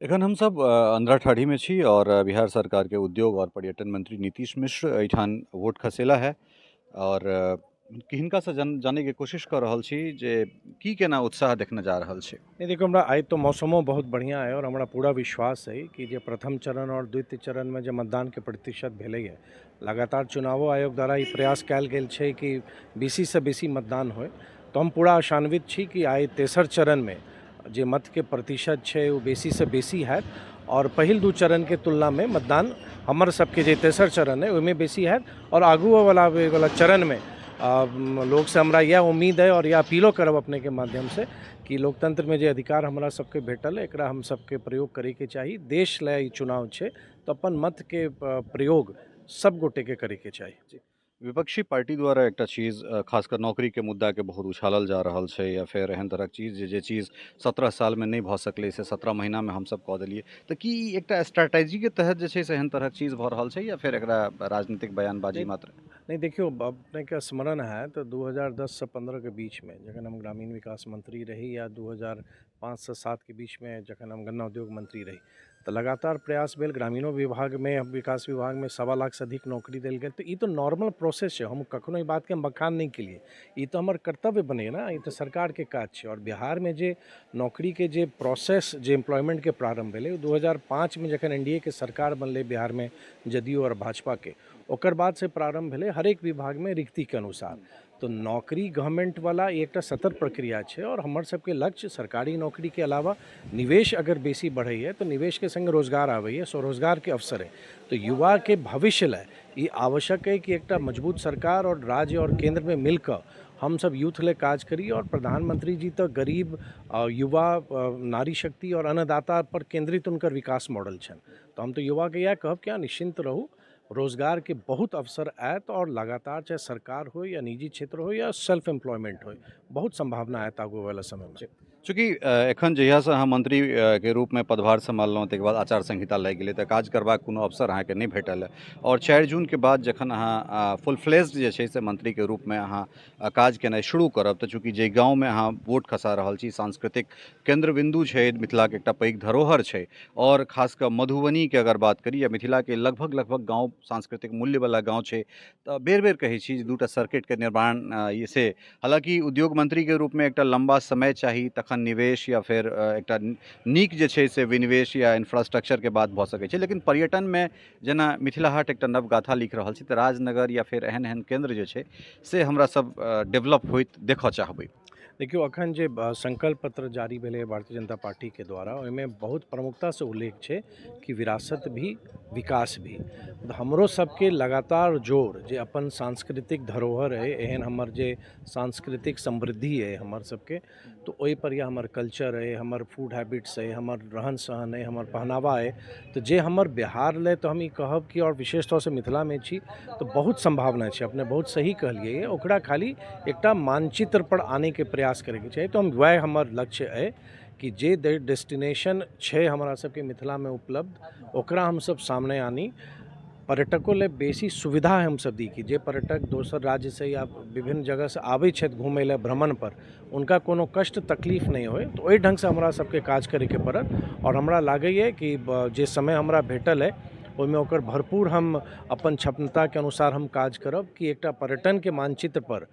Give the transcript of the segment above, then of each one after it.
एखन हम सब अंधराठाढ़ी में छी और बिहार सरकार के उद्योग और पर्यटन मंत्री नीतीश मिश्र एहिठाम वोट खसेला है और हिनका से जाने के कोशिश कर रहल छी जे की केना उत्साह देखने जा रहल छै। नहीं देखो हमरा आइ तो मौसमो बहुत बढ़िया है और हमरा पूरा विश्वास है कि जे प्रथम चरण और द्वितीय चरण में जो मतदान के प्रतिशत भेलै है, लगातार चुनावो आयोग द्वारा ई प्रयास कयल गेल छै कि बेसी से बेसी मतदान होय। तो हम पूरा आशान्वित छी कि आइ तेसर चरण में जे मत के प्रतिशत छै वो बेसी से बेसी हैत और पहिल दू चरण के तुलना में मतदान हमर सबके जे तेसर चरण है ओहिमे बेसी हैत और आगू वाला चरण में लोग से हमरा यह उम्मीद है और यह अपीलो करब अपने के माध्यम से कि लोकतंत्र में जे अधिकार हमरा सबके भेटल है एकरा हम सबके प्रयोग करे के चाही। देश ले ई चुनाव छै तो अपन मत के प्रयोग सब गोटे के करे के चाही। विपक्षी पार्टी द्वारा एकटा चीज खासकर नौकरी के मुद्दा के बहुत उछालल जा रहल छै या फिर एहन तरहक चीज जे चीज 17 साल में नहीं भ सकलै से 17 महीना में हम सब कऽ देलियै, तऽ की ई एकटा स्ट्रैटेजी के तहत जे छै से एहन तरहक चीज भऽ रहल छै या फिर एकरा राजनीतिक बयानबाजी नहीं मात्र? नहीं देखियो, अपने के स्मरण है तो 2010 से 15 के बीच में जखन हम ग्रामीण विकास मंत्री रही या 2005 से 7 के बीच में जखन हम गन्ना उद्योग मंत्री रही तो लगातार प्रयास भेल ग्रामीणों विभाग में, विकास विभाग में 1.25 लाख से अधिक नौकरी देल गेल। तो ये तो नॉर्मल प्रोसेस है, हम कखनो ई बात के हम बखान नहीं के लिए, ये तो हमार कर्तव्य बने ना, ये तो सरकार के काज छै। और बिहार में जे नौकरी के जे प्रोसेस जे एम्प्लॉयमेंट के प्रारंभ भेलै 2005 में जखन एनडीए के सरकार बनलै बिहार में जदयू और भाजपा के, ओकर बाद से प्रारंभ भेलै हर एक विभाग में रिक्ति के अनुसार। तो नौकरी गवर्नमेंट वाला एक सतत प्रक्रिया है और हमर सबके लक्ष्य सरकारी नौकरी के अलावा निवेश अगर बेसी बढ़े है तो निवेश के संग रोजगार आवे है, स्वरोजगार के अवसर है। तो युवा के भविष्य ला ये आवश्यक है कि एक मजबूत सरकार और राज्य और केंद्र में मिलकर हम सब यूथ ले काज करी। और प्रधानमंत्री जी तो गरीब, युवा, नारी शक्ति और अन्नदाता पर केंद्रित उनकर विकास मॉडल छन। तो हम तो युवा के यह कहब क्या निश्चिंत रहू, रोजगार के बहुत अवसर आयत और लगातार चाहे सरकार हो या निजी क्षेत्र हो या सेल्फ एम्प्लॉयमेंट हो, बहुत संभावना आयत आगू वाला समय में। चूँकि एखन जहियासँ अहाँ मंत्री के रूपमे पदभार सम्हाललहुँ ताहिके बाद आचार संहिता लागि गेलै तऽ काज करबाक कोनो अवसर अहाँके नहि भेटल है और 4 जूनके बाद जखन अहाँ फुल फ्लेज्ड जे छै से मंत्रीके रूपमे अहाँ काज केनाइ शुरू करब तऽ चूँकि जे गाँवमे अहाँ वोट खसा रहल छी सांस्कृतिक केंद्र बिंदु छै, मिथिलाके एकटा पैघ धरोहर छै और खासकर मधुबनीके अगर बात करी या मिथिलाके लगभग लगभग गाँव सांस्कृतिक मूल्यवला गाँव छै, तऽ बेर बेर कहै छी जे 2टा सर्किटके निर्माण से हालांकि उद्योग मंत्री के रूप में एकटा लंबा समय चाही तखन निवेश या फिर एकटा नीक जे छै से विनिवेश या इंफ्रास्ट्रक्चर के बात भऽ सकै छै, लेकिन पर्यटन में जेना मिथिला हाट एकटा नवगाथा लिख रहल छी तऽ राजनगर या फिर एहन एहन केंद्र जे छै से हमरा सब डेवलप होइत देखऽ चाहबै। देखियो अखन जे संकल्प पत्र जारी भेलै भारतीय जनता पार्टी के द्वारा ओहिमे बहुत प्रमुखता से उल्लेख छै कि विरासत भी विकास भी। तो हमरो सबके लगातार जोर जे अपन सांस्कृतिक धरोहर है, एहन हमर जे सांस्कृतिक समृद्धि है हमर सबके, तो ओहि पर या हमर कल्चर है, हमर फूड हैबिट्स है, हमर रहन सहन है, हमर पहनावा है, तो जे हमर बिहार ले तो हम ई कहब कि और विशेष तौर से मिथिला में छी तो बहुत संभावना है। अपने बहुत सही कहलिए, ओकरा खाली एकटा मानचित्र पर आने के प्रयास करे के चाहिए। तो हम वह हमर लक्ष्य है कि जे डेस्टिनेशन छै हमारा सबके मिथिला में उपलब्ध ओकरा हम सब सामने आनी, पर्यटकों ले बेसी सुविधा हम सब दी कि जे पर्यटक दोसर राज्य से या विभिन्न जगह से आबै छथि घूमय ले भ्रमण पर, उनका कोनो कष्ट तकलीफ नहीं होए। तो ओहि ढंग से हमरा सबके काज करे के पड़त और हमरा लागैए कि जे समय हमरा भेटल है ओहिमे ओकर भरपूर हम अपन क्षमता के अनुसार हम काज करब कि एकटा पर्यटन के मानचित्र पर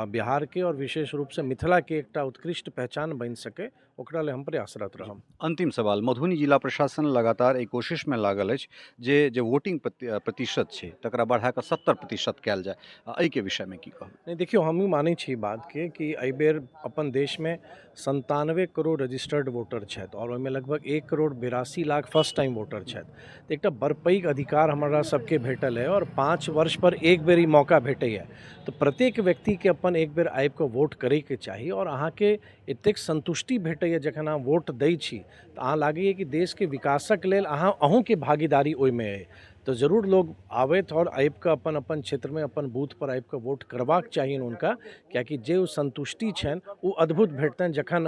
बिहार के और विशेष रूप से मिथिला के एकटा उत्कृष्ट पहचान बन सके, ओकरा ले हम प्रयासरत रहब। अंतिम सवाल, मधुबनी जिला प्रशासन लगातार एक कोशिश में लागल अछि जे वोटिंग प्रतिशत छै तकरा बढ़ा कऽ 70% कयल जाय, एहिके विषयमे की कहब? नहीं देखियो, हम ही मानै छी बात के कि एहि बेर अपन देश में 97 करोड़ रजिस्टर्ड वोटर छथि और ओहिमे लगभग 1 crore 82 lakh first time voter छथि। तो एकटा बड़ पैघ अधिकार हमरा सबके भेटल है और 5 वर्ष पर एक बेर ई मौका भेटैए। तो प्रत्येक व्यक्ति के अपन एक बेर आबि कऽ वोट करे के चाही और अहाँ के एतेक संतुष्टि भेटैए जखन अहाँ वोट दै छी तऽ अहाँ लागैए कि देश के विकासक लेल अहूँ के भागीदारी ओहिमे है। तो जरूर लोग आबैत और आबि कऽ अपन अपन क्षेत्र में अपन बूथ पर आबि कऽ वोट करबाक चाहिए उनका, कियाकि जे ओ संतुष्टि छनि ओ अद्भुत भेटतनि जखन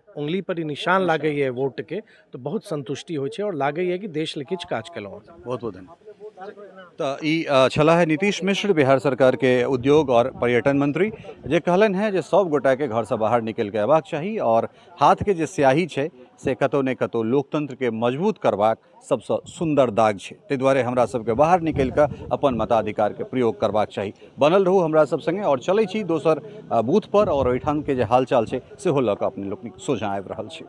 उंगली पर ई निशान लागैए वोट के, तो बहुत संतुष्टि होइ छै और लागैए कि देश ले किछु काज केलहुँ। बहुत बहुत धन्यवाद। तऽ ई छला है नीतीश मिश्र, बिहार सरकार के उद्योग और पर्यटन मंत्री, जे कहलन है जे सब गोटा के घर से बाहर निकल के अयबाक चाही और हाथ के जे स्याही छै से कतौ ने कतौ लोकतंत्र के मजबूत करबाक सबसे सुंदर दाग छै। ताहि दुआरे हमरा सबके बाहर निकल के अपन मताधिकार के प्रयोग करबाक चाही। बनल रहू हमरा सब संगे और चलै छी दोसर बूथ पर और ओहिठाम के जे हालचाल छै सेहो लऽ कऽ अपने लोकनिक सोझाँ आबि रहल छी।